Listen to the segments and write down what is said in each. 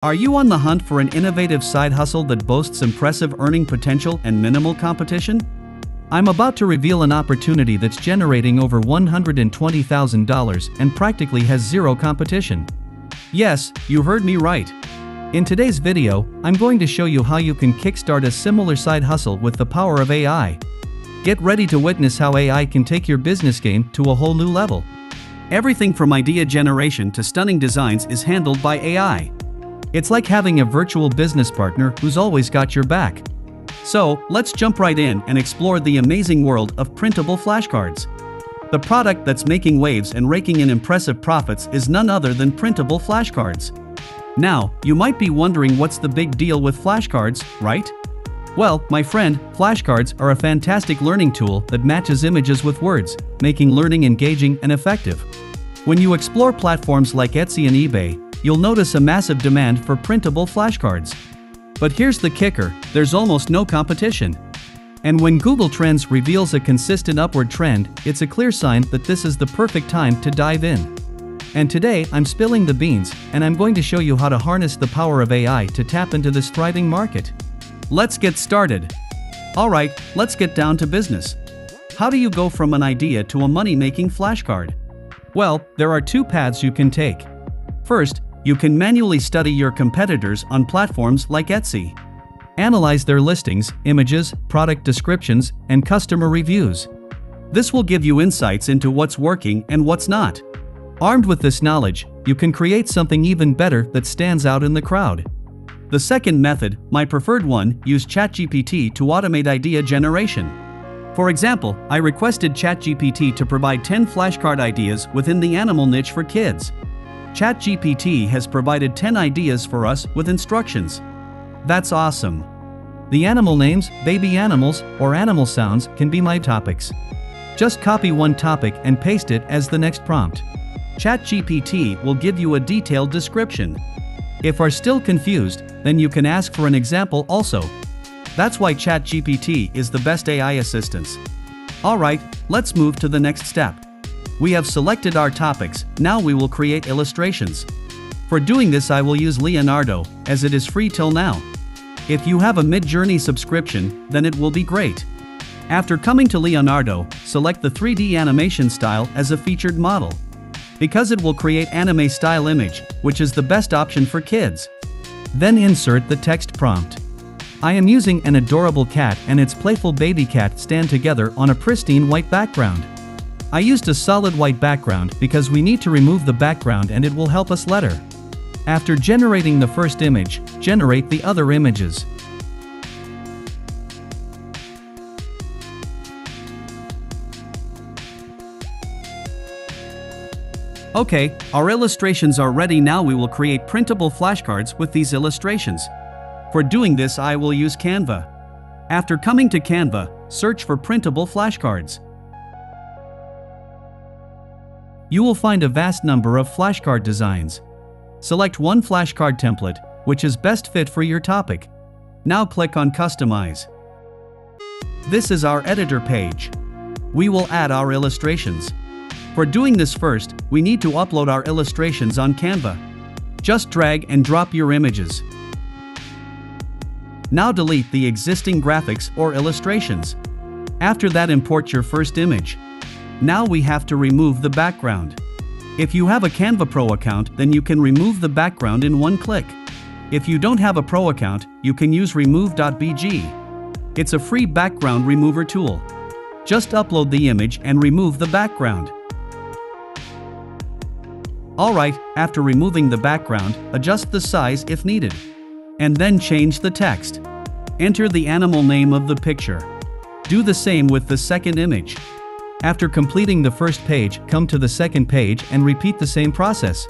Are you on the hunt for an innovative side hustle that boasts impressive earning potential and minimal competition? I'm about to reveal an opportunity that's generating over $120,000 and practically has zero competition. Yes, you heard me right. In today's video, I'm going to show you how you can kickstart a similar side hustle with the power of AI. Get ready to witness how AI can take your business game to a whole new level. Everything from idea generation to stunning designs is handled by AI. It's like having a virtual business partner who's always got your back. So, let's jump right in and explore the amazing world of printable flashcards. The product that's making waves and raking in impressive profits is none other than printable flashcards. Now, you might be wondering what's the big deal with flashcards, right? Well, my friend, flashcards are a fantastic learning tool that matches images with words, making learning engaging and effective. When you explore platforms like Etsy and eBay, you'll notice a massive demand for printable flashcards. But here's the kicker, there's almost no competition. And when Google Trends reveals a consistent upward trend, it's a clear sign that this is the perfect time to dive in. And today, I'm spilling the beans, and I'm going to show you how to harness the power of AI to tap into this thriving market. Let's get started. Alright, let's get down to business. How do you go from an idea to a money-making flashcard? Well, there are two paths you can take. First, you can manually study your competitors on platforms like Etsy. Analyze their listings, images, product descriptions, and customer reviews. This will give you insights into what's working and what's not. Armed with this knowledge, you can create something even better that stands out in the crowd. The second method, my preferred one, use ChatGPT to automate idea generation. For example, I requested ChatGPT to provide 10 flashcard ideas within the animal niche for kids. ChatGPT has provided 10 ideas for us with instructions. That's awesome. The animal names, baby animals, or animal sounds can be my topics. Just copy one topic and paste it as the next prompt. ChatGPT will give you a detailed description. If are still confused, then you can ask for an example also. That's why ChatGPT is the best AI assistance. Alright, let's move to the next step. We have selected our topics, now we will create illustrations. For doing this I will use Leonardo, as it is free till now. If you have a Midjourney subscription, then it will be great. After coming to Leonardo, select the 3D animation style as a featured model. Because it will create anime style image, which is the best option for kids. Then insert the text prompt. I am using an adorable cat and its playful baby cat stand together on a pristine white background. I used a solid white background because we need to remove the background and it will help us letter. After generating the first image, generate the other images. Okay, our illustrations are ready. Now we will create printable flashcards with these illustrations. For doing this I will use Canva. After coming to Canva, search for printable flashcards. You will find a vast number of flashcard designs. Select one flashcard template, which is best fit for your topic. Now click on Customize. This is our editor page. We will add our illustrations. For doing this first, we need to upload our illustrations on Canva. Just drag and drop your images. Now delete the existing graphics or illustrations. After that, import your first image. Now we have to remove the background. If you have a Canva Pro account, then you can remove the background in one click. If you don't have a Pro account, you can use remove.bg. It's a free background remover tool. Just upload the image and remove the background. Alright, after removing the background, adjust the size if needed. And then change the text. Enter the animal name of the picture. Do the same with the second image. After completing the first page, come to the second page and repeat the same process.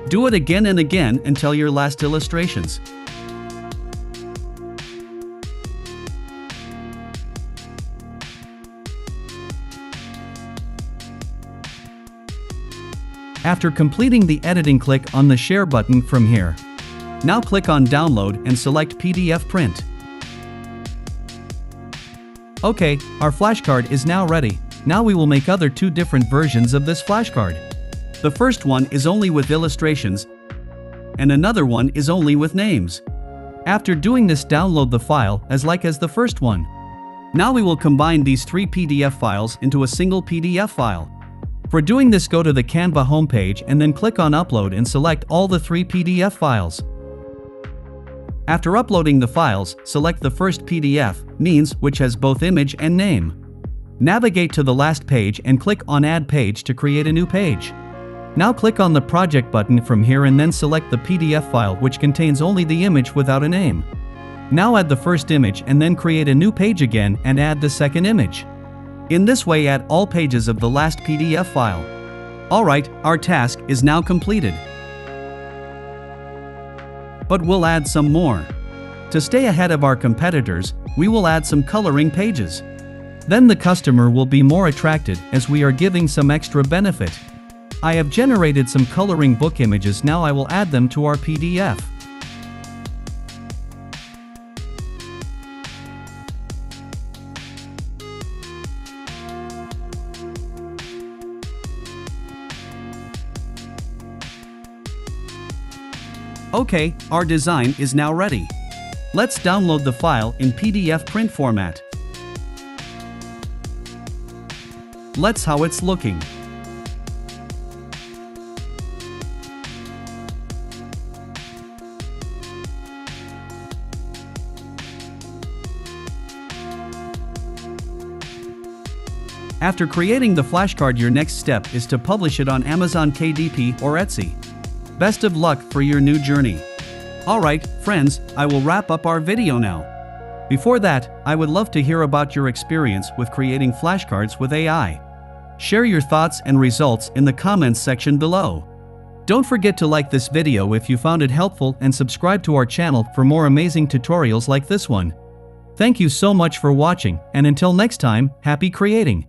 Do it again and again until your last illustrations. After completing the editing, click on the share button from here. Now click on download and select PDF print. Okay, our flashcard is now ready. Now we will make other two different versions of this flashcard. The first one is only with illustrations, and another one is only with names. After doing this, download the file as the first one. Now we will combine these 3 PDF files into a single PDF file. For doing this, go to the Canva homepage and then click on Upload and select all the 3 PDF files. After uploading the files, select the first PDF, means, which has both image and name. Navigate to the last page and click on Add Page to create a new page. Now click on the Project button from here and then select the PDF file which contains only the image without a name. Now add the first image and then create a new page again and add the second image. In this way, add all pages of the last PDF file. Alright, our task is now completed. But we'll add some more. To stay ahead of our competitors, we will add some coloring pages. Then the customer will be more attracted as we are giving some extra benefit. I have generated some coloring book images, now I will add them to our PDF. Okay, our design is now ready. Let's download the file in PDF print format. Let's how it's looking. After creating the flashcard, your next step is to publish it on Amazon, A.KDP, or Etsy. Best of luck for your new journey. Alright, friends, I will wrap up our video now. Before that, I would love to hear about your experience with creating flashcards with AI. Share your thoughts and results in the comments section below. Don't forget to like this video if you found it helpful and subscribe to our channel for more amazing tutorials like this one. Thank you so much for watching, and until next time, happy creating!